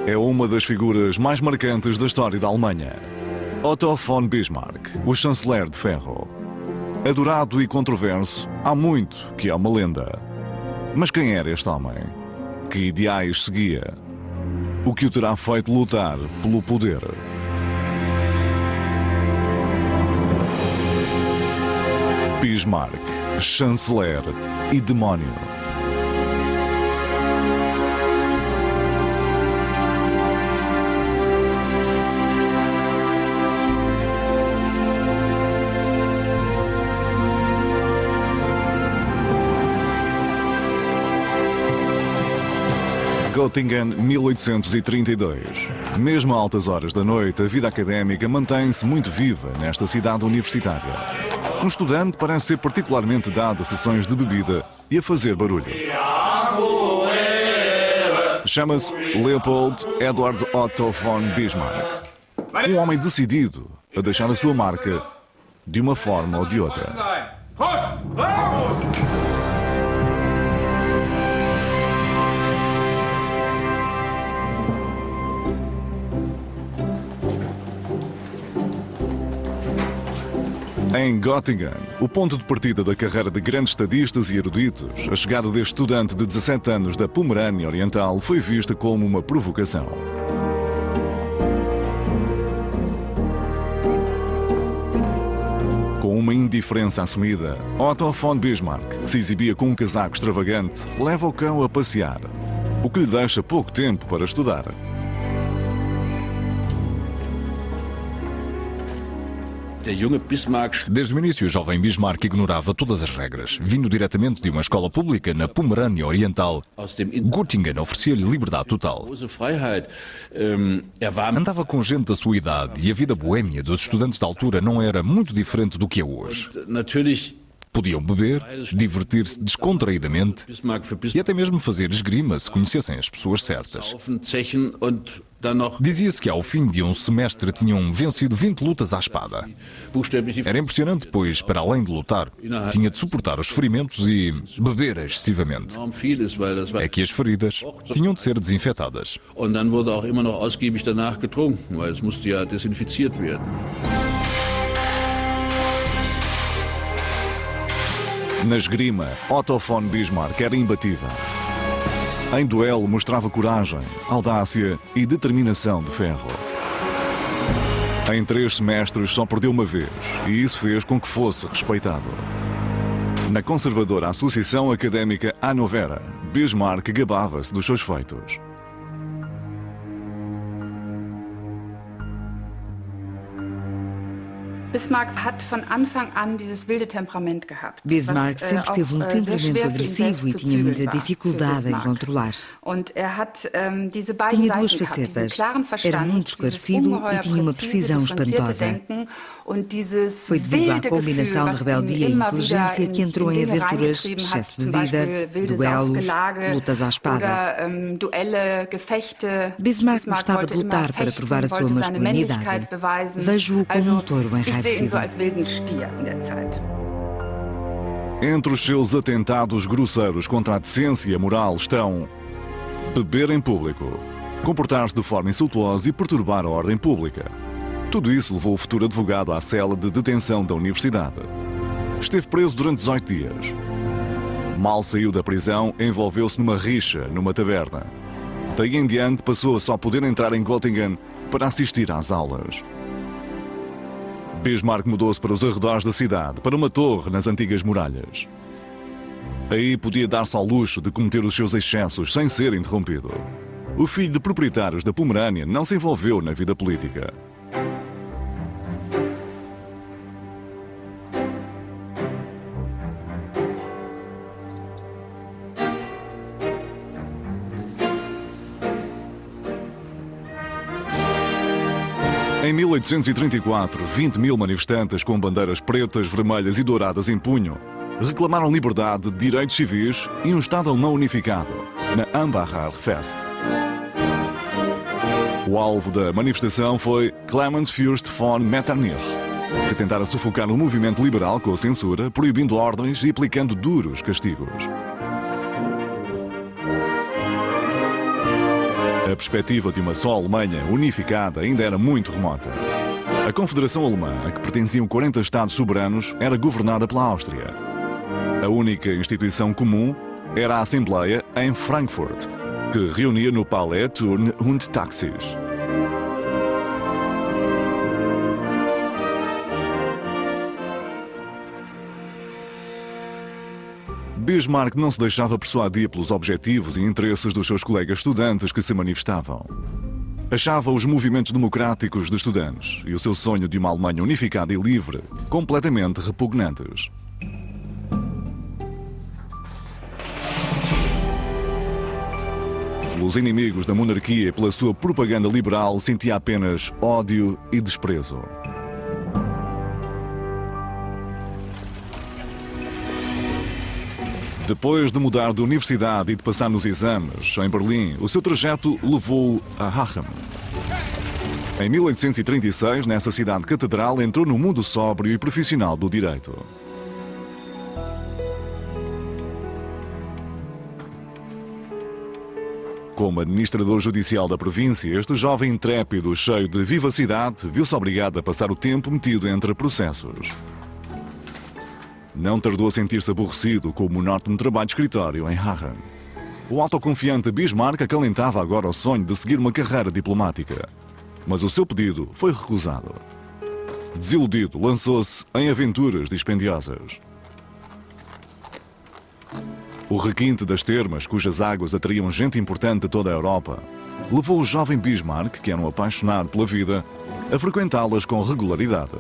é uma das figuras mais marcantes da história da Alemanha. Otto von Bismarck, o chanceler de ferro. Adorado e controverso, há muito que é uma lenda. Mas quem era este homem? Que ideais seguia? O que o terá feito lutar pelo poder? Bismarck, chanceler e demónio. Göttingen, 1832. Mesmo a altas horas da noite, a vida académica mantém-se muito viva nesta cidade universitária. Um estudante parece ser particularmente dado a sessões de bebida e a fazer barulho. Chama-se Leopold Eduard Otto von Bismarck. Um homem decidido a deixar a sua marca de uma forma ou de outra. Em Göttingen, o ponto de partida da carreira de grandes estadistas e eruditos, a chegada deste estudante de 17 anos da Pomerânia Oriental foi vista como uma provocação. Com uma indiferença assumida, Otto von Bismarck, que se exibia com um casaco extravagante, leva o cão a passear, o que lhe deixa pouco tempo para estudar. Desde o início, o jovem Bismarck ignorava todas as regras. Vindo diretamente de uma escola pública na Pomerânia Oriental, Göttingen oferecia-lhe liberdade total. Andava com gente da sua idade e a vida boêmia dos estudantes da altura não era muito diferente do que é hoje. Podiam beber, divertir-se descontraídamente e até mesmo fazer esgrima se conhecessem as pessoas certas. Dizia-se que ao fim de um semestre tinham vencido 20 lutas à espada. Era impressionante, pois, para além de lutar, tinha de suportar os ferimentos e beber excessivamente. É que as feridas tinham de ser desinfetadas. Na esgrima, Otto von Bismarck era imbatível. Em duelo mostrava coragem, audácia e determinação de ferro. Em 3 semestres só perdeu uma vez e isso fez com que fosse respeitado. Na conservadora Associação Académica Hannovera, Bismarck gabava-se dos seus feitos. Bismarck hat von Anfang an dieses wilde Temperament gehabt. Bismarck sempre teve um temperamento agressivo e tinha muita dificuldade em controlar-se. Tinha duas facetas. Era muito esclarecido e tinha uma precisão espantosa. Foi devido à combinação de rebeldia e inteligência que entrou em aventuras, excesso de bebida, duelos, lutas à espada. Bismarck gostava de lutar para provar a sua masculinidade. Vejo-o como um touro enraivecido. Entre os seus atentados grosseiros contra a decência e a moral estão beber em público, comportar-se de forma insultuosa e perturbar a ordem pública. Tudo isso levou o futuro advogado à cela de detenção da universidade. Esteve preso durante 18 dias. Mal saiu da prisão, envolveu-se numa rixa numa taberna. Daí em diante passou a só poder entrar em Göttingen para assistir às aulas. Bismarck mudou-se para os arredores da cidade, para uma torre nas antigas muralhas. Aí podia dar-se ao luxo de cometer os seus excessos sem ser interrompido. O filho de proprietários da Pomerânia não se envolveu na vida política. Em 1834, 20 mil manifestantes com bandeiras pretas, vermelhas e douradas em punho reclamaram liberdade, direitos civis e um Estado alemão unificado, na Hambacher Fest. O alvo da manifestação foi Clemens Fürst von Metternich, que tentara sufocar o movimento liberal com a censura, proibindo ordens e aplicando duros castigos. A perspectiva de uma só Alemanha unificada ainda era muito remota. A Confederação Alemã, a que pertenciam 40 Estados soberanos, era governada pela Áustria. A única instituição comum era a Assembleia em Frankfurt, que reunia no Palais Turn und Taxis. Bismarck não se deixava persuadir pelos objetivos e interesses dos seus colegas estudantes que se manifestavam. Achava os movimentos democráticos de estudantes e o seu sonho de uma Alemanha unificada e livre completamente repugnantes. Pelos inimigos da monarquia e pela sua propaganda liberal, sentia apenas ódio e desprezo. Depois de mudar de universidade e de passar nos exames em Berlim, o seu trajeto levou-o a Aachen. Em 1836, nessa cidade catedral, entrou no mundo sóbrio e profissional do direito. Como administrador judicial da província, este jovem intrépido, cheio de vivacidade, viu-se obrigado a passar o tempo metido entre processos. Não tardou a sentir-se aborrecido com o monótono trabalho de escritório em Aachen. O autoconfiante Bismarck acalentava agora o sonho de seguir uma carreira diplomática. Mas o seu pedido foi recusado. Desiludido, lançou-se em aventuras dispendiosas. O requinte das termas, cujas águas atraíam gente importante de toda a Europa, levou o jovem Bismarck, que era um apaixonado pela vida, a frequentá-las com regularidade.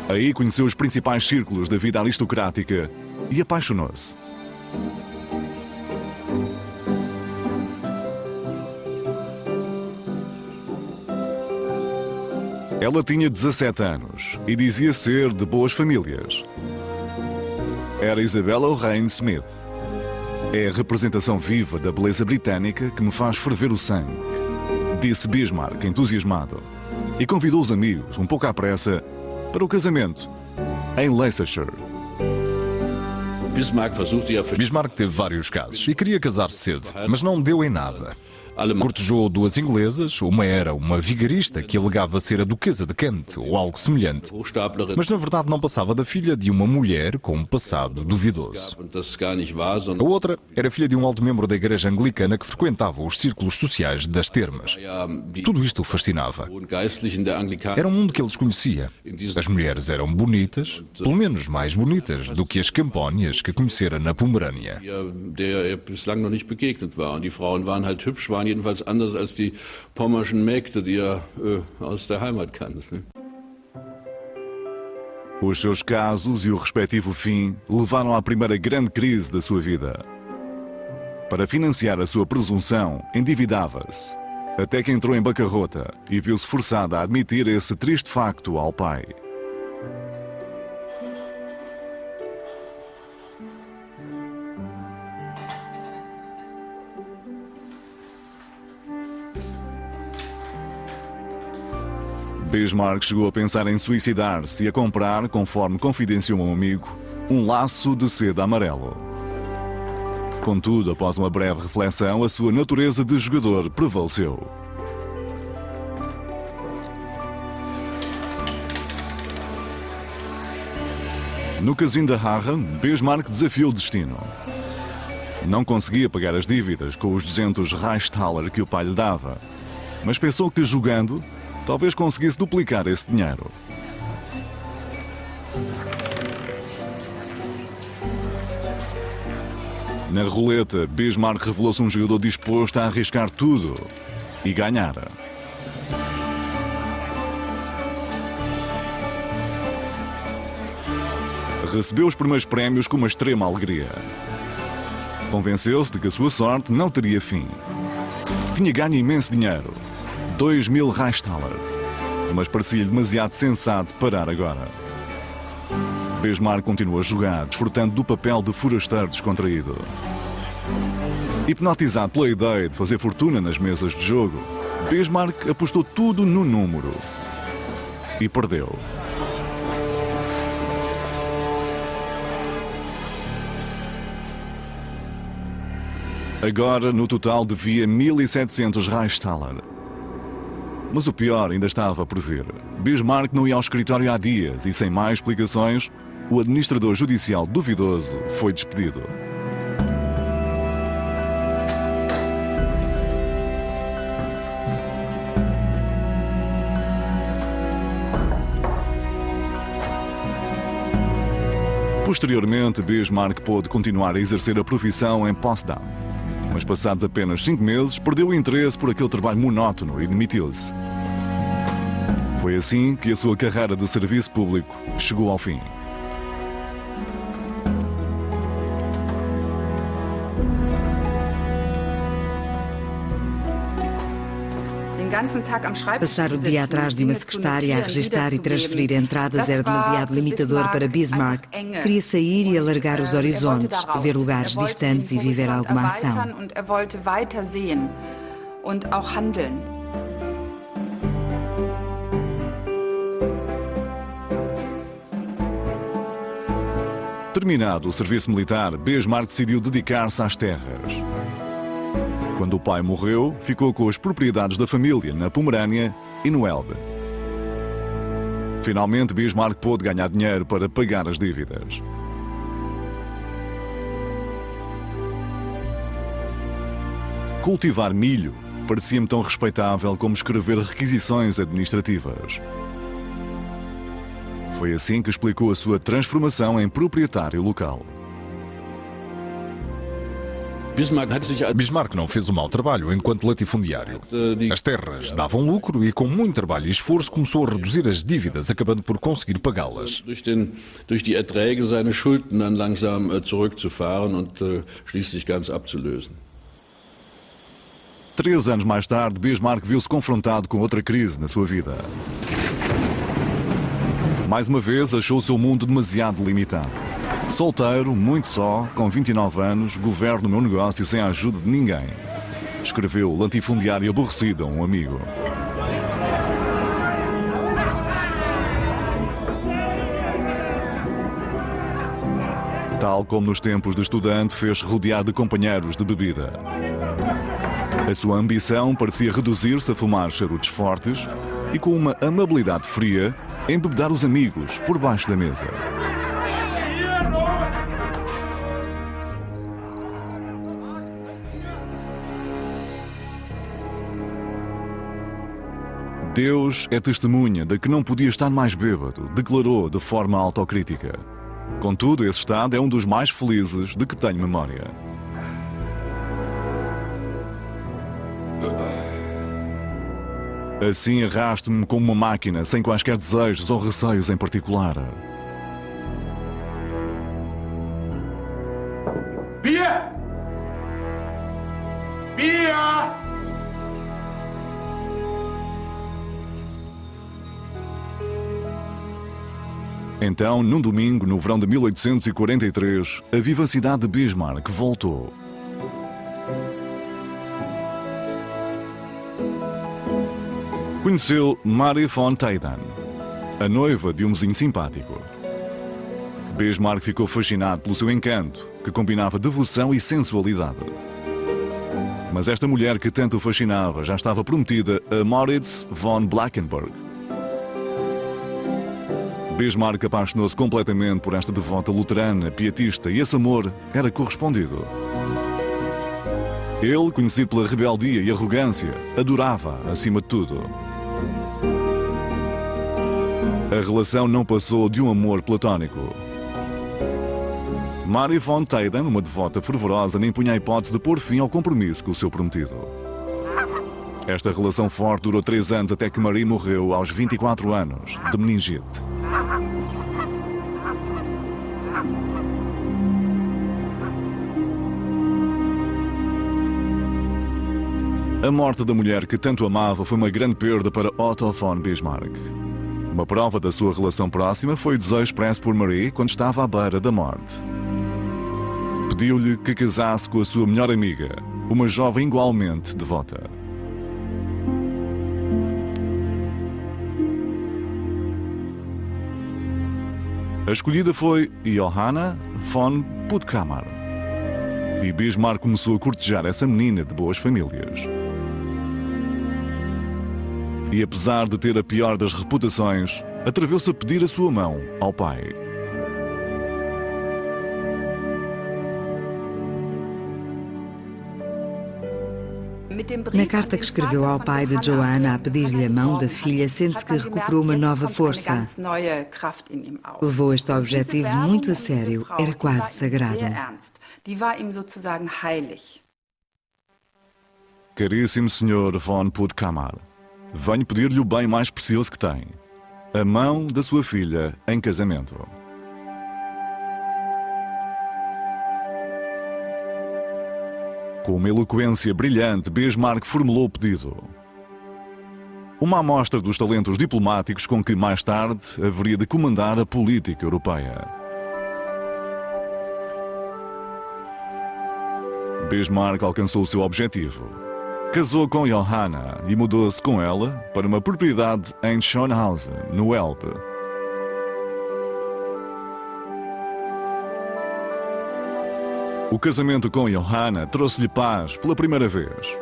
Aí conheceu os principais círculos da vida aristocrática e apaixonou-se. Ela tinha 17 anos e dizia ser de boas famílias. Era Isabella O'Reilly Smith. É a representação viva da beleza britânica que me faz ferver o sangue, disse Bismarck, entusiasmado, e convidou os amigos, um pouco à pressa, para o casamento, em Leicestershire. Bismarck teve vários casos e queria casar cedo, mas não deu em nada. Cortejou duas inglesas, uma era uma vigarista que alegava ser a duquesa de Kent ou algo semelhante, mas na verdade não passava da filha de uma mulher com um passado duvidoso. A outra era filha de um alto membro da igreja anglicana que frequentava os círculos sociais das termas. Tudo isto o fascinava. Era um mundo que ele desconhecia. As mulheres eram bonitas, pelo menos mais bonitas do que as campónias que conhecera na Pomerânia. Jedenfalls anders als die pommerschen Mägde, die aus der Heimat kannte. Os seus casos e o respectivo fim levaram à primeira grande crise da sua vida. Para financiar a sua presunção, endividava-se, até que entrou em bancarrota e viu-se forçada a admitir esse triste facto ao pai. Bismarck chegou a pensar em suicidar-se e a comprar, conforme confidenciou um amigo, um laço de seda amarelo. Contudo, após uma breve reflexão, a sua natureza de jogador prevaleceu. No casino de Aachen, Bismarck desafiou o destino. Não conseguia pagar as dívidas com os 200 Reichstaler que o pai lhe dava, mas pensou que jogando talvez conseguisse duplicar esse dinheiro. Na roleta, Bismarck revelou-se um jogador disposto a arriscar tudo e ganhara. Recebeu os primeiros prémios com uma extrema alegria. Convenceu-se de que a sua sorte não teria fim. Tinha ganho imenso dinheiro. 2.000 Reichstaler, mas parecia-lhe demasiado sensato parar agora. Bismarck continuou a jogar, desfrutando do papel de forasteiro descontraído. Hipnotizado pela ideia de fazer fortuna nas mesas de jogo, Bismarck apostou tudo no número e perdeu. Agora, no total, devia 1.700 Reichstaler. Mas o pior ainda estava por vir. Bismarck não ia ao escritório há dias e, sem mais explicações, o administrador judicial duvidoso foi despedido. Posteriormente, Bismarck pôde continuar a exercer a profissão em Potsdam. Mas passados apenas 5 meses, perdeu o interesse por aquele trabalho monótono e demitiu-se. Foi assim que a sua carreira de serviço público chegou ao fim. Passar o dia atrás de uma secretária a registar e transferir entradas era demasiado limitador para Bismarck. Queria sair e alargar os horizontes, ver lugares distantes e viver alguma ação. Terminado o serviço militar, Bismarck decidiu dedicar-se às terras. Quando o pai morreu, ficou com as propriedades da família na Pomerânia e no Elbe. Finalmente, Bismarck pôde ganhar dinheiro para pagar as dívidas. Cultivar milho parecia-me tão respeitável como escrever requisições administrativas. Foi assim que explicou a sua transformação em proprietário local. Bismarck não fez um mau trabalho enquanto latifundiário. As terras davam lucro e, com muito trabalho e esforço, começou a reduzir as dívidas, acabando por conseguir pagá-las. Durch die Erträge seine Schulden dann langsam zurückzufahren und schließlich ganz abzulösen. 3 anos mais tarde, Bismarck viu-se confrontado com outra crise na sua vida. Mais uma vez, achou o seu mundo demasiado limitado. Solteiro, muito só, com 29 anos, governo o meu negócio sem a ajuda de ninguém. Escreveu o latifundiário aborrecido a um amigo. Tal como nos tempos de estudante, fez-se rodear de companheiros de bebida. A sua ambição parecia reduzir-se a fumar charutos fortes e, com uma amabilidade fria, embebedar os amigos por baixo da mesa. Deus é testemunha de que não podia estar mais bêbado, declarou de forma autocrítica. Contudo, esse estado é um dos mais felizes de que tenho memória. Assim arrasto-me como uma máquina, sem quaisquer desejos ou receios em particular. Bier! Bier! Então, num domingo, no verão de 1843, a vivacidade de Bismarck voltou. Conheceu Marie von Teyden, a noiva de um vizinho simpático. Bismarck ficou fascinado pelo seu encanto, que combinava devoção e sensualidade. Mas esta mulher que tanto o fascinava já estava prometida a Moritz von Blankenburg. Bismarck apaixonou-se completamente por esta devota luterana, pietista, e esse amor era correspondido. Ele, conhecido pela rebeldia e arrogância, adorava acima de tudo. A relação não passou de um amor platónico. Marie von Teyden, uma devota fervorosa, nem punha a hipótese de pôr fim ao compromisso com o seu prometido. Esta relação forte durou 3 anos até que Marie morreu aos 24 anos, de meningite. A morte da mulher que tanto amava foi uma grande perda para Otto von Bismarck. Uma prova da sua relação próxima foi o desejo expresso por Marie quando estava à beira da morte. Pediu-lhe que casasse com a sua melhor amiga, uma jovem igualmente devota. A escolhida foi Johanna von Puttkamer. E Bismarck começou a cortejar essa menina de boas famílias. E apesar de ter a pior das reputações, atreveu-se a pedir a sua mão ao pai. Na carta que escreveu ao pai de Johanna a pedir-lhe a mão da filha, sente que recuperou uma nova força. Levou este objetivo muito a sério, era quase sagrado. Caríssimo Sr. von Puttkamer, venho pedir-lhe o bem mais precioso que tem, a mão da sua filha em casamento. Com uma eloquência brilhante, Bismarck formulou o pedido. Uma amostra dos talentos diplomáticos com que, mais tarde, haveria de comandar a política europeia. Bismarck alcançou o seu objetivo. Casou com Johanna e mudou-se com ela para uma propriedade em Schönhausen, no Elbe. O casamento com Johanna trouxe-lhe paz pela primeira vez.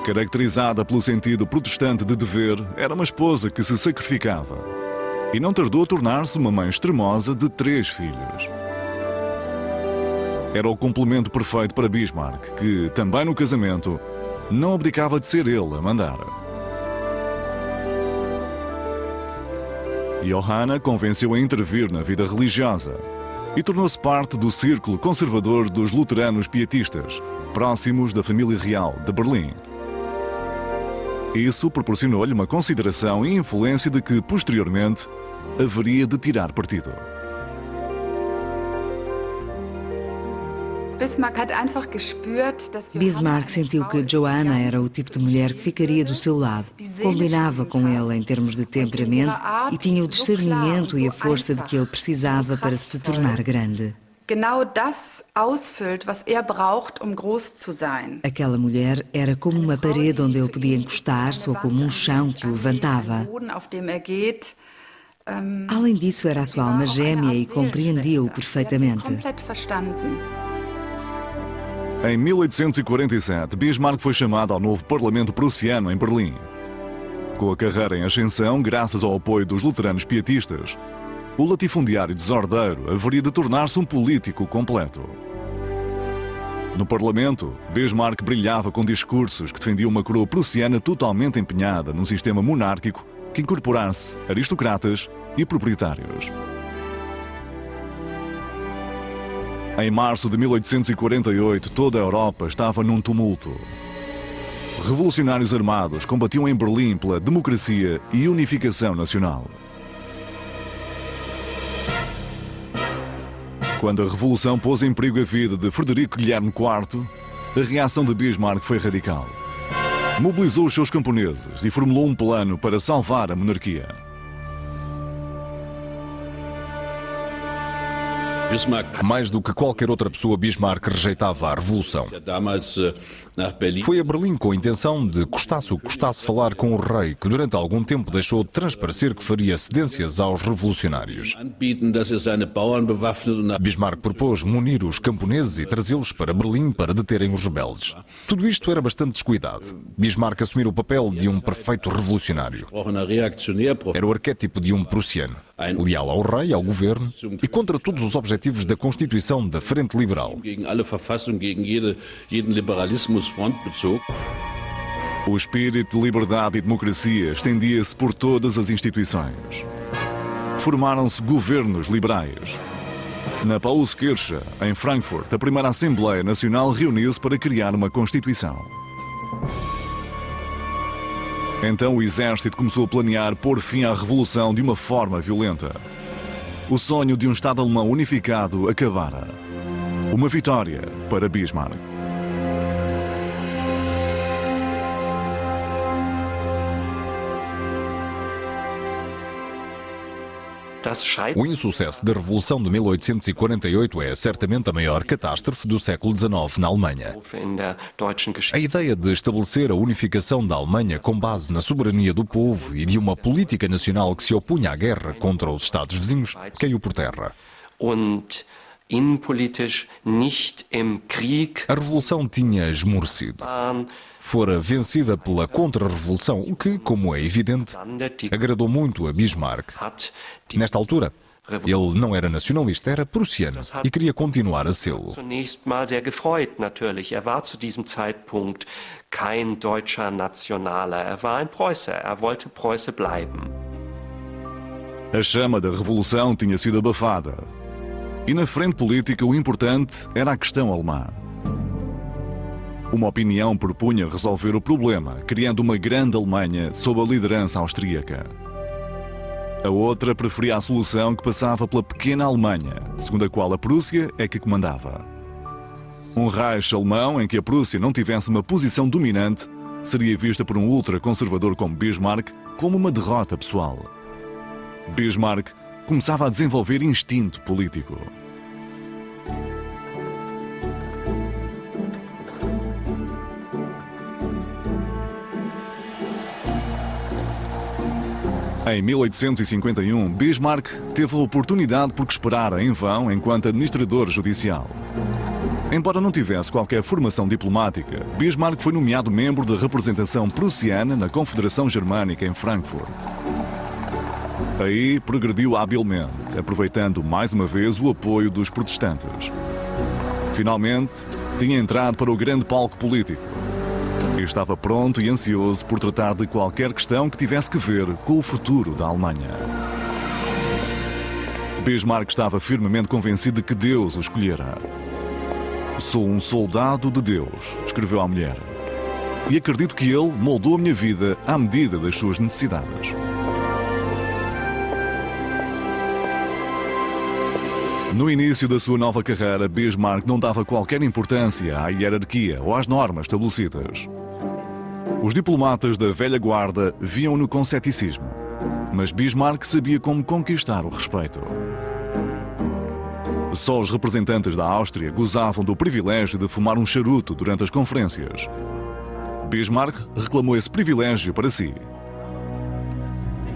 Caracterizada pelo sentido protestante de dever, era uma esposa que se sacrificava e não tardou a tornar-se uma mãe extremosa de 3 filhos. Era o complemento perfeito para Bismarck, que, também no casamento, não abdicava de ser ele a mandar. Johanna convenceu a intervir na vida religiosa e tornou-se parte do círculo conservador dos luteranos pietistas, próximos da família real de Berlim. Isso proporcionou-lhe uma consideração e influência de que, posteriormente, haveria de tirar partido. Bismarck sentiu que Johanna era o tipo de mulher que ficaria do seu lado, combinava com ele em termos de temperamento e tinha o discernimento e a força de que ele precisava para se tornar grande. Aquela mulher era como uma parede onde ele podia encostar-se ou como um chão que o levantava. Além disso, era a sua alma gêmea e compreendia-o perfeitamente. Em 1847, Bismarck foi chamado ao novo Parlamento Prussiano em Berlim. Com a carreira em ascensão, graças ao apoio dos luteranos pietistas, o latifundiário desordeiro haveria de tornar-se um político completo. No Parlamento, Bismarck brilhava com discursos que defendiam uma coroa prussiana totalmente empenhada num sistema monárquico que incorporasse aristocratas e proprietários. Em março de 1848, toda a Europa estava num tumulto. Revolucionários armados combatiam em Berlim pela democracia e unificação nacional. Quando a Revolução pôs em perigo a vida de Frederico Guilherme IV, a reação de Bismarck foi radical. Mobilizou os seus camponeses e formulou um plano para salvar a monarquia. Mais do que qualquer outra pessoa, Bismarck rejeitava a revolução. Foi a Berlim com a intenção de, custasse o que custasse, falar com o rei, que durante algum tempo deixou de transparecer que faria cedências aos revolucionários. Bismarck propôs munir os camponeses e trazê-los para Berlim para deterem os rebeldes. Tudo isto era bastante descuidado. Bismarck assumiu o papel de um perfeito revolucionário. Era o arquétipo de um prussiano, leal ao rei, ao governo e contra todos os objetivos da Constituição da Frente Liberal. O espírito de liberdade e democracia estendia-se por todas as instituições. Formaram-se governos liberais. Na Paulskirche, em Frankfurt, a primeira Assembleia Nacional reuniu-se para criar uma Constituição. Então o exército começou a planear pôr fim à revolução de uma forma violenta. O sonho de um Estado alemão unificado acabara. Uma vitória para Bismarck. O insucesso da Revolução de 1848 é certamente a maior catástrofe do século XIX na Alemanha. A ideia de estabelecer a unificação da Alemanha com base na soberania do povo e de uma política nacional que se opunha à guerra contra os Estados vizinhos caiu por terra. A revolução tinha esmorecido. Fora vencida pela contra-revolução, o que, como é evidente, agradou muito a Bismarck. Nesta altura, ele não era nacionalista, era prussiano e queria continuar a sê-lo. Zunächst mal sehr gefreut, natürlich. War zu diesem Zeitpunkt kein deutscher Nationaler. War ein Preußer. Wollte Preuße bleiben. A chama da revolução tinha sido abafada. E na frente política o importante era a questão alemã. Uma opinião propunha resolver o problema, criando uma grande Alemanha sob a liderança austríaca. A outra preferia a solução que passava pela pequena Alemanha, segundo a qual a Prússia é que comandava. Um Reich alemão em que a Prússia não tivesse uma posição dominante seria vista por um ultraconservador como Bismarck como uma derrota pessoal. Bismarck começava a desenvolver instinto político. Em 1851, Bismarck teve a oportunidade por que esperara em vão enquanto administrador judicial. Embora não tivesse qualquer formação diplomática, Bismarck foi nomeado membro da representação prussiana na Confederação Germânica em Frankfurt. Aí progrediu habilmente, aproveitando mais uma vez o apoio dos protestantes. Finalmente, tinha entrado para o grande palco político. E estava pronto e ansioso por tratar de qualquer questão que tivesse que ver com o futuro da Alemanha. Bismarck estava firmemente convencido de que Deus o escolhera. Sou um soldado de Deus, escreveu à mulher. E acredito que ele moldou a minha vida à medida das suas necessidades. No início da sua nova carreira, Bismarck não dava qualquer importância à hierarquia ou às normas estabelecidas. Os diplomatas da velha guarda viam-no com ceticismo, mas Bismarck sabia como conquistar o respeito. Só os representantes da Áustria gozavam do privilégio de fumar um charuto durante as conferências. Bismarck reclamou esse privilégio para si.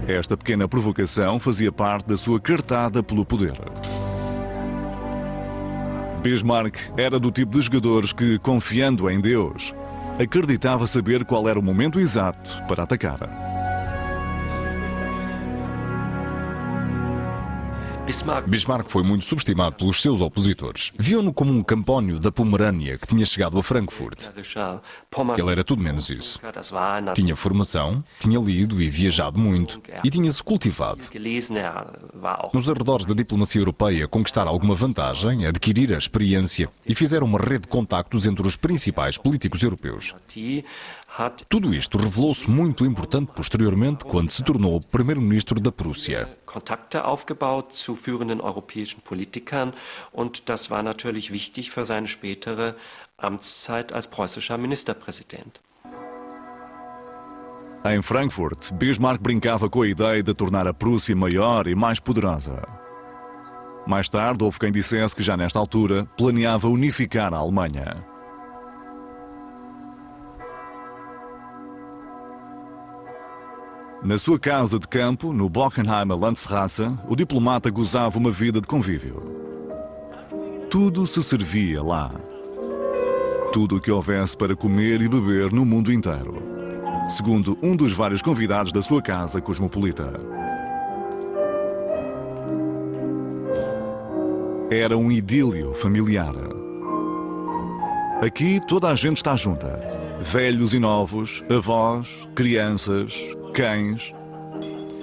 Esta pequena provocação fazia parte da sua cartada pelo poder. Bismarck era do tipo de jogadores que, confiando em Deus, acreditava saber qual era o momento exato para atacar. Bismarck foi muito subestimado pelos seus opositores. Viam-no como um campónio da Pomerânia que tinha chegado a Frankfurt. Ele era tudo menos isso. Tinha formação, tinha lido e viajado muito e tinha-se cultivado. Nos arredores da diplomacia europeia, conquistar alguma vantagem, adquirir a experiência e fizeram uma rede de contactos entre os principais políticos europeus. Tudo isto revelou-se muito importante posteriormente quando se tornou primeiro-ministro da Prússia. Kontakte aufgebaut zu führenden europäischen Politikern und das war natürlich wichtig für seine spätere Amtszeit als preußischer Ministerpräsident. Em Frankfurt, Bismarck brincava com a ideia de tornar a Prússia maior e mais poderosa. Mais tarde, houve quem dissesse que já nesta altura planeava unificar a Alemanha. Na sua casa de campo, no Bockenheimer Landstrasse, o diplomata gozava uma vida de convívio. Tudo se servia lá. Tudo o que houvesse para comer e beber no mundo inteiro, segundo um dos vários convidados da sua casa cosmopolita. Era um idílio familiar. Aqui toda a gente está junta. Velhos e novos, avós, crianças, cães,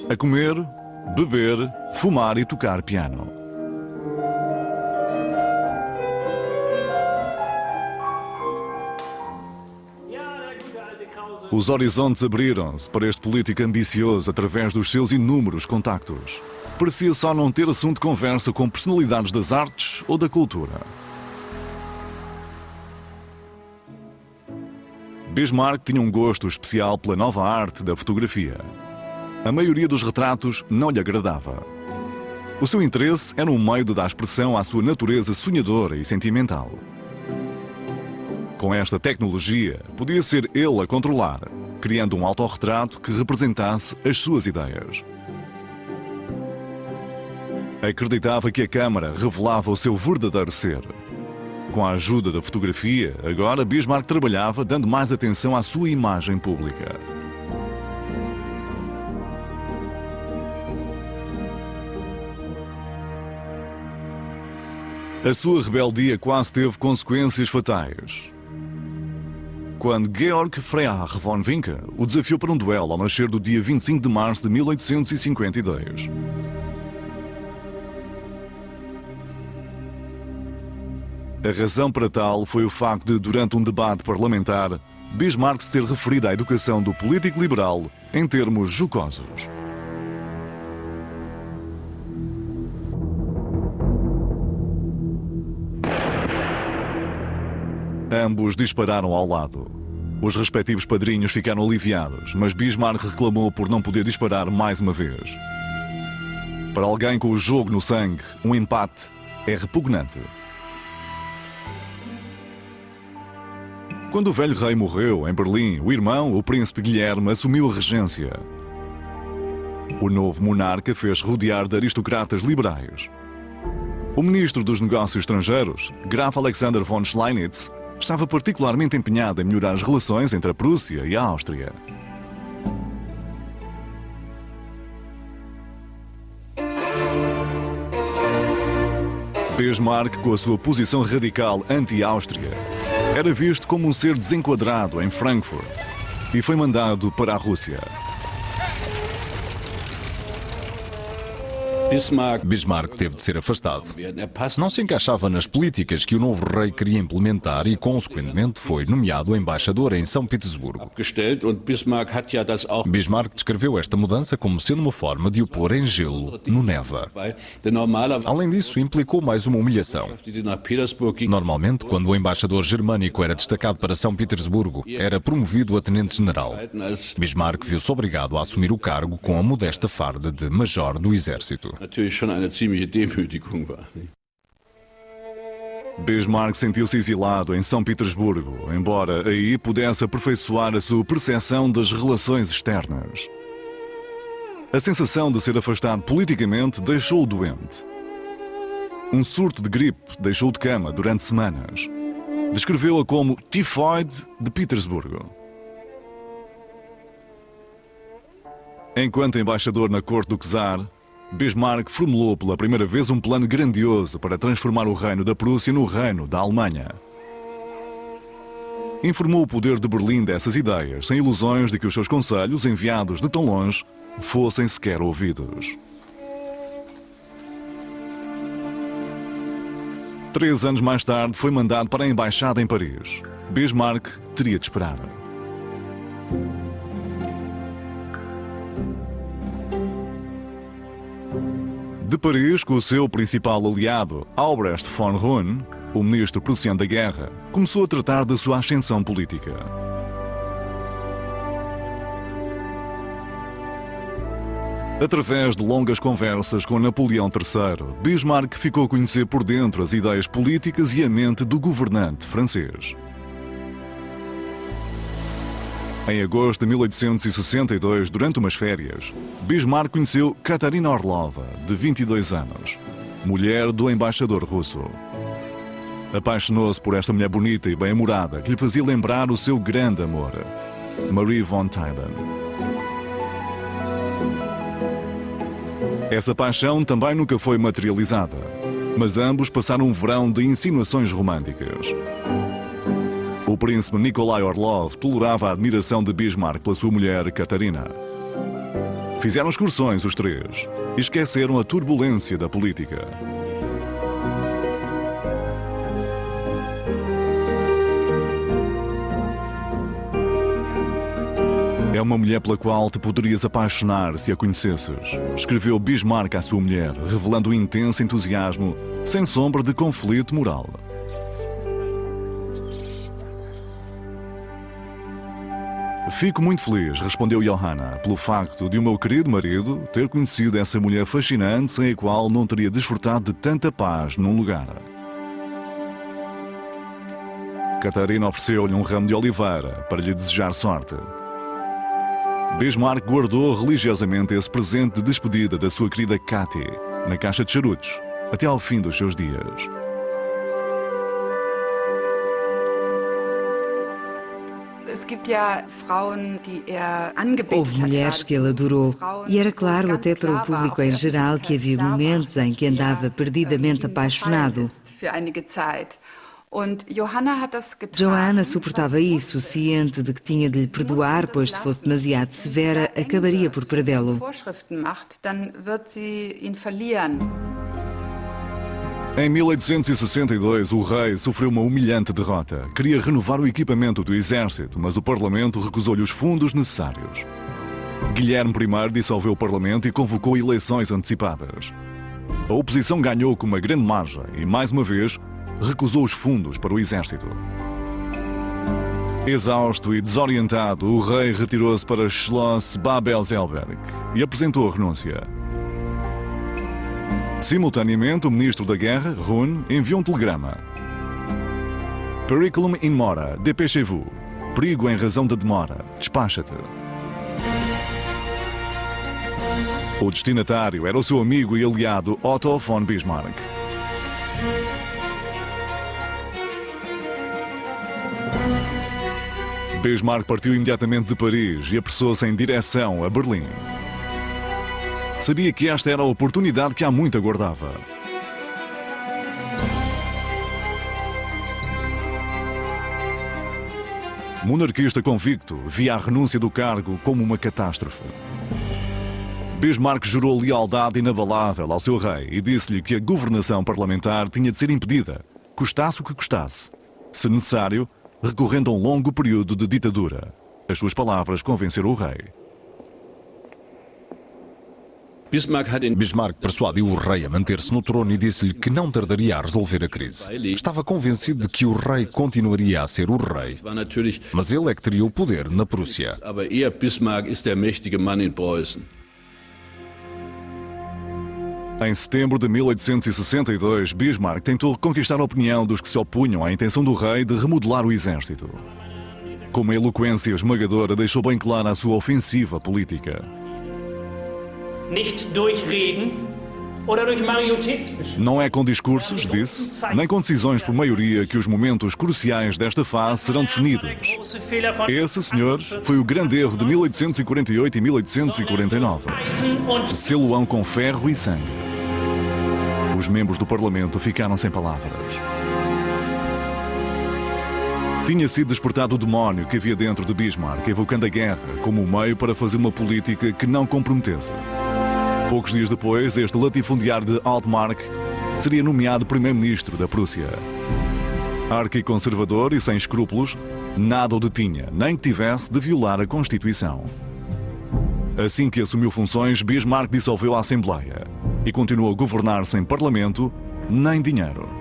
a comer, beber, fumar e tocar piano. Os horizontes abriram-se para este político ambicioso através dos seus inúmeros contactos. Parecia só não ter assunto de conversa com personalidades das artes ou da cultura. Bismarck tinha um gosto especial pela nova arte da fotografia. A maioria dos retratos não lhe agradava. O seu interesse era um meio de dar expressão à sua natureza sonhadora e sentimental. Com esta tecnologia, podia ser ele a controlar, criando um autorretrato que representasse as suas ideias. Acreditava que a câmara revelava o seu verdadeiro ser. Com a ajuda da fotografia, agora Bismarck trabalhava dando mais atenção à sua imagem pública. A sua rebeldia quase teve consequências fatais. Quando Georg Freiherr von Vincke o desafiou para um duelo ao nascer do dia 25 de março de 1852. A razão para tal foi o facto de, durante um debate parlamentar, Bismarck se ter referido à educação do político liberal em termos jocosos. Ambos dispararam ao lado. Os respectivos padrinhos ficaram aliviados, mas Bismarck reclamou por não poder disparar mais uma vez. Para alguém com o jogo no sangue, um empate é repugnante. Quando o velho rei morreu, em Berlim, o irmão, o príncipe Guilherme, assumiu a regência. O novo monarca fez rodear de aristocratas liberais. O ministro dos Negócios Estrangeiros, Graf Alexander von Schleinitz, estava particularmente empenhado em melhorar as relações entre a Prússia e a Áustria. Bismarck, com a sua posição radical anti-Áustria, era visto como um ser desenquadrado em Frankfurt e foi mandado para a Rússia. Bismarck teve de ser afastado. Não se encaixava nas políticas que o novo rei queria implementar e, consequentemente, foi nomeado embaixador em São Petersburgo. Bismarck descreveu esta mudança como sendo uma forma de o pôr em gelo no Neva. Além disso, implicou mais uma humilhação. Normalmente, quando o embaixador germânico era destacado para São Petersburgo, era promovido a tenente-general. Bismarck viu-se obrigado a assumir o cargo com a modesta farda de major do exército. Bismarck sentiu-se exilado em São Petersburgo, embora aí pudesse aperfeiçoar a sua percepção das relações externas. A sensação de ser afastado politicamente deixou-o doente. Um surto de gripe deixou-o de cama durante semanas. Descreveu-a como tifoide de Petersburgo. Enquanto embaixador na corte do czar, Bismarck formulou pela primeira vez um plano grandioso para transformar o reino da Prússia no reino da Alemanha. Informou o poder de Berlim dessas ideias, sem ilusões de que os seus conselhos, enviados de tão longe, fossem sequer ouvidos. 3 anos mais tarde foi mandado para a embaixada em Paris. Bismarck teria de esperar. De Paris, com o seu principal aliado, Albrecht von Roon, o ministro prussiano da guerra, começou a tratar da sua ascensão política. Através de longas conversas com Napoleão III, Bismarck ficou a conhecer por dentro as ideias políticas e a mente do governante francês. Em agosto de 1862, durante umas férias, Bismarck conheceu Katarina Orlova, de 22 anos, mulher do embaixador russo. Apaixonou-se por esta mulher bonita e bem-humorada que lhe fazia lembrar o seu grande amor, Marie von Tyden. Essa paixão também nunca foi materializada, mas ambos passaram um verão de insinuações românticas. O príncipe Nikolai Orlov tolerava a admiração de Bismarck pela sua mulher, Katarina. Fizeram excursões os três e esqueceram a turbulência da política. É uma mulher pela qual te poderias apaixonar se a conhecesses, escreveu Bismarck à sua mulher, revelando um intenso entusiasmo, sem sombra de conflito moral. Fico muito feliz, respondeu Johanna, pelo facto de o meu querido marido ter conhecido essa mulher fascinante sem a qual não teria desfrutado de tanta paz num lugar. Catarina ofereceu-lhe um ramo de oliveira para lhe desejar sorte. Bismarck guardou religiosamente esse presente de despedida da sua querida Katy na caixa de charutos, até ao fim dos seus dias. Houve mulheres que ele adorou, e era claro até para o público em geral que havia momentos em que andava perdidamente apaixonado. Johanna suportava isso, ciente de que tinha de lhe perdoar, pois se fosse demasiado severa, acabaria por perdê-lo. Em 1862, o rei sofreu uma humilhante derrota. Queria renovar o equipamento do exército, mas o Parlamento recusou-lhe os fundos necessários. Guilherme I dissolveu o Parlamento e convocou eleições antecipadas. A oposição ganhou com uma grande margem e, mais uma vez, recusou os fundos para o exército. Exausto e desorientado, o rei retirou-se para Schloss Babelsberg e apresentou a renúncia. Simultaneamente, o ministro da Guerra, Roon, enviou um telegrama. Periculum in mora, dépêchez-vous. Perigo em razão da demora. Despacha-te. O destinatário era o seu amigo e aliado Otto von Bismarck. Bismarck partiu imediatamente de Paris e apressou-se em direção a Berlim. Sabia que esta era a oportunidade que há muito aguardava. Monarquista convicto, via a renúncia do cargo como uma catástrofe. Bismarck jurou lealdade inabalável ao seu rei e disse-lhe que a governação parlamentar tinha de ser impedida, custasse o que custasse, se necessário, recorrendo a um longo período de ditadura. As suas palavras convenceram o rei. Bismarck persuadiu o rei a manter-se no trono e disse-lhe que não tardaria a resolver a crise. Estava convencido de que o rei continuaria a ser o rei, mas ele é que teria o poder na Prússia. Em setembro de 1862, Bismarck tentou conquistar a opinião dos que se opunham à intenção do rei de remodelar o exército. Com uma eloquência esmagadora, deixou bem clara a sua ofensiva política. Não é com discursos, disse, nem com decisões por maioria que os momentos cruciais desta fase serão definidos. Esse, senhores, foi o grande erro de 1848 e 1849. Sê-lo-ão com ferro e sangue. Os membros do Parlamento ficaram sem palavras. Tinha sido despertado o demónio que havia dentro de Bismarck, evocando a guerra como um meio para fazer uma política que não comprometesse. Poucos dias depois, este latifundiário de Altmark seria nomeado primeiro-ministro da Prússia. Arquiconservador e sem escrúpulos, nada o detinha, nem que tivesse de violar a Constituição. Assim que assumiu funções, Bismarck dissolveu a Assembleia e continuou a governar sem parlamento nem dinheiro.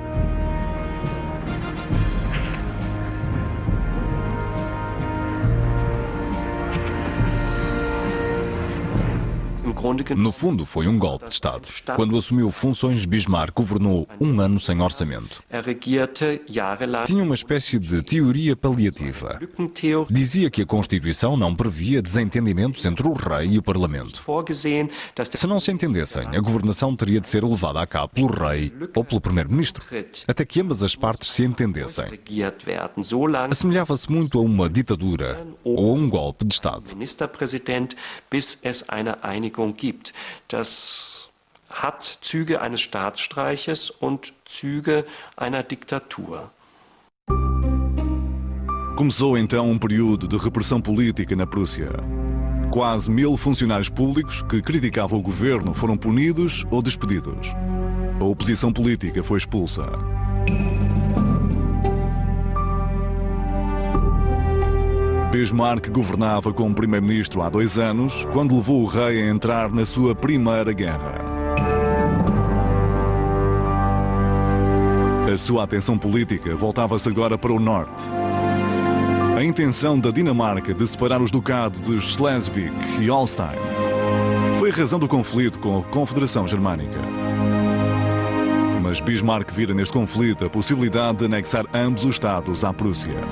No fundo, foi um golpe de Estado. Quando assumiu funções, Bismarck governou um ano sem orçamento. Tinha uma espécie de teoria paliativa. Dizia que a Constituição não previa desentendimentos entre o rei e o Parlamento. Se não se entendessem, a governação teria de ser levada a cabo pelo rei ou pelo primeiro-ministro, até que ambas as partes se entendessem. Assemelhava-se muito a uma ditadura ou a um golpe de Estado. Gibt. Das hat Züge eines Staatsstreiches und Züge einer Diktatur. Começou então um período de repressão política na Prússia. Quase 1000 funcionários públicos que criticavam o governo foram punidos ou despedidos. A oposição política foi expulsa. Bismarck governava como primeiro-ministro há 2 anos, quando levou o rei a entrar na sua primeira guerra. A sua atenção política voltava-se agora para o norte. A intenção da Dinamarca de separar os ducados de Schleswig e Holstein foi a razão do conflito com a Confederação Germânica. Mas Bismarck vira neste conflito a possibilidade de anexar ambos os estados à Prússia.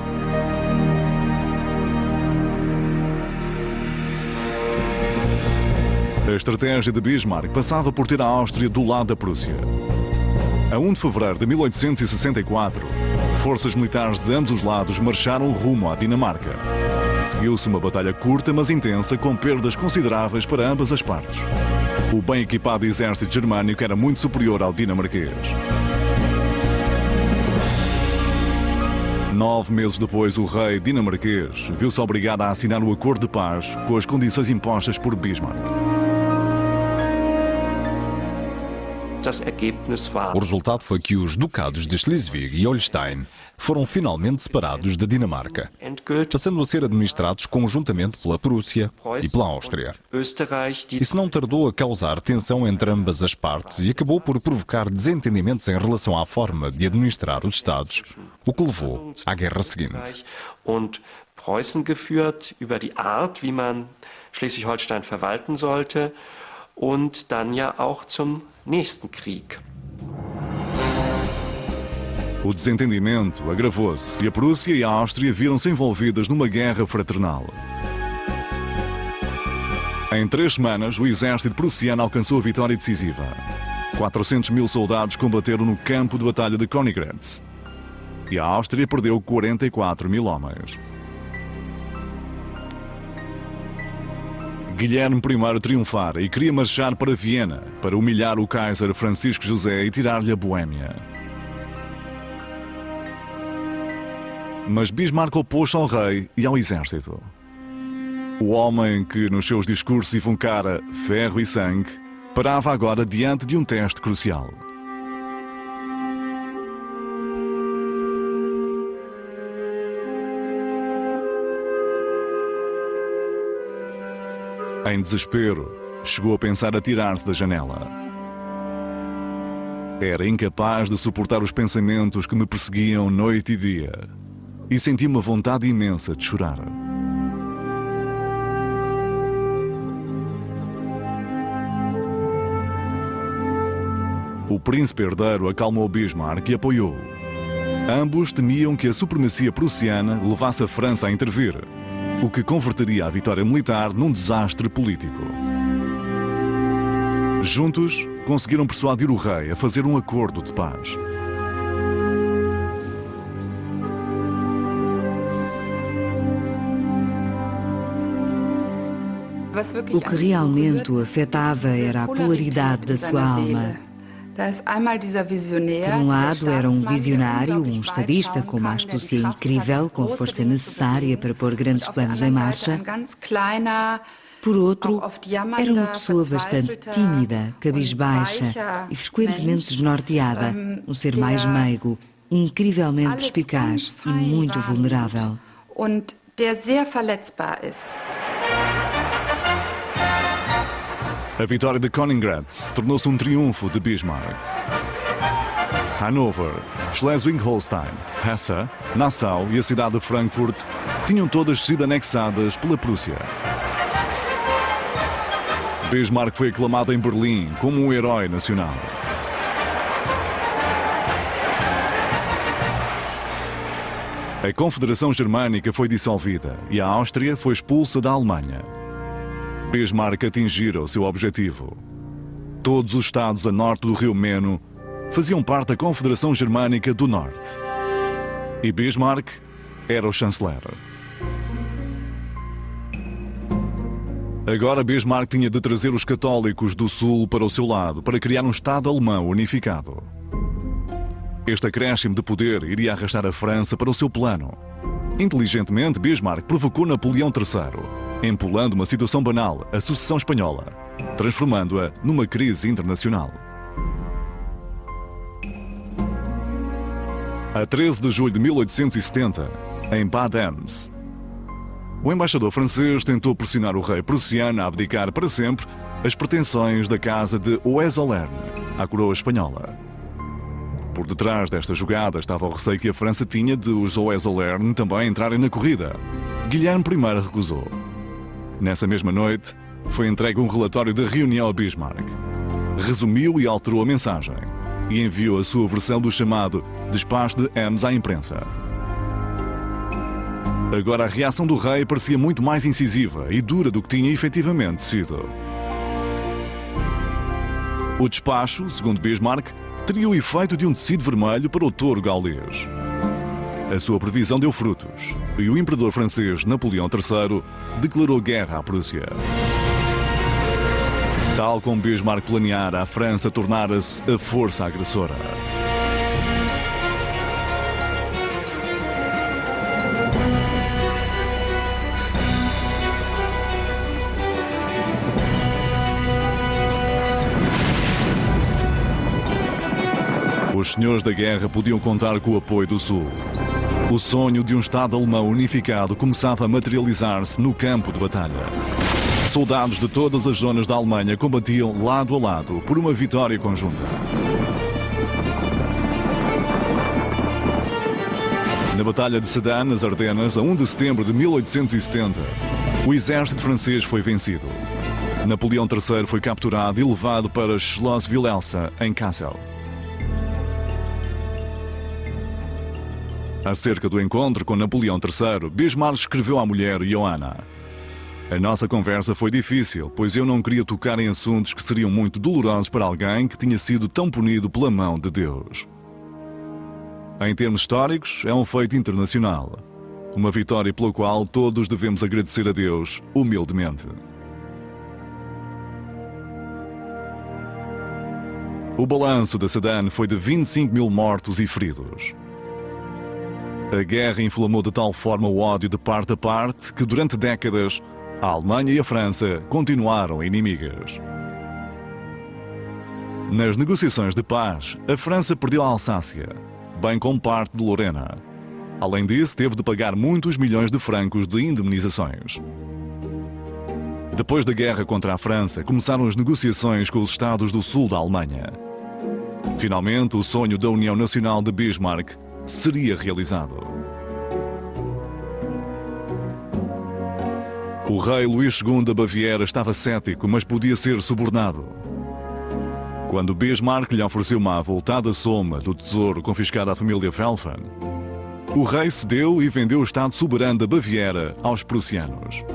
estratégia de Bismarck passava por ter a Áustria do lado da Prússia. A 1 de fevereiro de 1864, forças militares de ambos os lados marcharam rumo à Dinamarca. Seguiu-se uma batalha curta, mas intensa, com perdas consideráveis para ambas as partes. O bem equipado exército germânico era muito superior ao dinamarquês. 9 meses depois, o rei dinamarquês viu-se obrigado a assinar o acordo de paz com as condições impostas por Bismarck. O resultado foi que os ducados de Schleswig e Holstein foram finalmente separados da Dinamarca, passando a ser administrados conjuntamente pela Prússia e pela Áustria. Isso não tardou a causar tensão entre ambas as partes e acabou por provocar desentendimentos em relação à forma de administrar os Estados, o que levou à guerra seguinte. Preußen geführt über die Art, wie man Schleswig-Holstein verwalten sollte, und dann ja auch zum nächsten Krieg. O desentendimento agravou-se e a Prússia e a Áustria viram-se envolvidas numa guerra fraternal. Em 3 semanas, o exército prussiano alcançou a vitória decisiva. 400 mil soldados combateram no campo de batalha de Königgrätz. E a Áustria perdeu 44 mil homens. Guilherme I triunfara e queria marchar para Viena para humilhar o Kaiser Francisco José e tirar-lhe a Boêmia. Mas Bismarck opôs-se ao rei e ao exército. O homem que nos seus discursos enfuncara ferro e sangue parava agora diante de um teste crucial. Em desespero, chegou a pensar atirar-se da janela. Era incapaz de suportar os pensamentos que me perseguiam noite e dia, e senti uma vontade imensa de chorar. O príncipe herdeiro acalmou Bismarck e apoiou-o. Ambos temiam que a supremacia prussiana levasse a França a intervir, o que converteria a vitória militar num desastre político. Juntos, conseguiram persuadir o rei a fazer um acordo de paz. O que realmente o afetava era a polaridade da sua alma. Por um lado, era um visionário, um estadista com uma astúcia incrível, com a força necessária para pôr grandes planos em marcha. Por outro, era uma pessoa bastante tímida, cabisbaixa e frequentemente desnorteada, um ser mais meigo, incrivelmente perspicaz e muito vulnerável. A vitória de Königgrätz tornou-se um triunfo de Bismarck. Hannover, Schleswig-Holstein, Hesse, Nassau e a cidade de Frankfurt tinham todas sido anexadas pela Prússia. Bismarck foi aclamado em Berlim como um herói nacional. A Confederação Germânica foi dissolvida e a Áustria foi expulsa da Alemanha. Bismarck atingira o seu objetivo. Todos os estados a norte do rio Meno faziam parte da Confederação Germânica do Norte. E Bismarck era o chanceler. Agora Bismarck tinha de trazer os católicos do sul para o seu lado para criar um Estado alemão unificado. Este acréscimo de poder iria arrastar a França para o seu plano. Inteligentemente, Bismarck provocou Napoleão III, empolando uma situação banal, a sucessão espanhola, transformando-a numa crise internacional. A 13 de julho de 1870, em Bad Ems, o embaixador francês tentou pressionar o rei prussiano a abdicar para sempre as pretensões da casa de Hohenzollern à coroa espanhola. Por detrás desta jogada estava o receio que a França tinha de os Hohenzollern também entrarem na corrida. Guilherme I recusou. Nessa mesma noite, foi entregue um relatório da reunião a Bismarck. Resumiu e alterou a mensagem e enviou a sua versão do chamado Despacho de Ems à imprensa. Agora a reação do rei parecia muito mais incisiva e dura do que tinha efetivamente sido. O despacho, segundo Bismarck, teria o efeito de um tecido vermelho para o touro gaulês. A sua previsão deu frutos e o imperador francês Napoleão III declarou guerra à Prússia. Tal como Bismarck planeara, a França tornara-se a força agressora. Os senhores da guerra podiam contar com o apoio do Sul. O sonho de um Estado alemão unificado começava a materializar-se no campo de batalha. Soldados de todas as zonas da Alemanha combatiam lado a lado por uma vitória conjunta. Na Batalha de Sedan, nas Ardenas, a 1 de setembro de 1870, o exército francês foi vencido. Napoleão III foi capturado e levado para Schloss-Willeelsa, em Kassel. Acerca do encontro com Napoleão III, Bismarck escreveu à mulher Johanna: "A nossa conversa foi difícil, pois eu não queria tocar em assuntos que seriam muito dolorosos para alguém que tinha sido tão punido pela mão de Deus. Em termos históricos, é um feito internacional. Uma vitória pela qual todos devemos agradecer a Deus, humildemente." O balanço da Sedan foi de 25 mil mortos e feridos. A guerra inflamou de tal forma o ódio de parte a parte que, durante décadas, a Alemanha e a França continuaram inimigas. Nas negociações de paz, a França perdeu a Alsácia, bem como parte de Lorena. Além disso, teve de pagar muitos milhões de francos de indemnizações. Depois da guerra contra a França, começaram as negociações com os Estados do Sul da Alemanha. Finalmente, o sonho da União Nacional de Bismarck seria realizado. O rei Luís II da Baviera estava cético, mas podia ser subornado. Quando Bismarck lhe ofereceu uma avultada soma do tesouro confiscado à família Welfen, o rei cedeu e vendeu o Estado soberano da Baviera aos prussianos.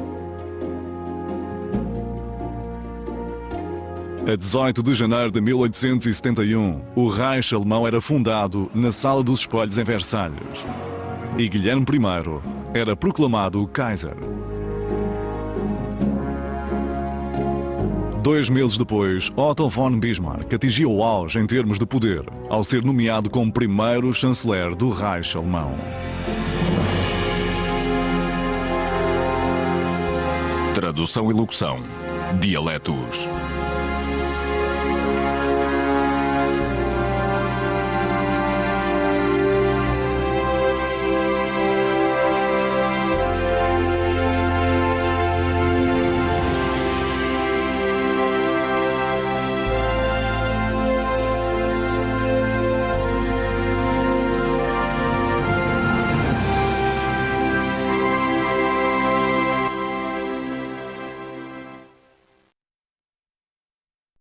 A 18 de janeiro de 1871, o Reich alemão era fundado na Sala dos Espelhos em Versalhes e Guilherme I era proclamado Kaiser. 2 meses depois, Otto von Bismarck atingiu o auge em termos de poder ao ser nomeado como primeiro chanceler do Reich alemão. Tradução e locução: Dialetos.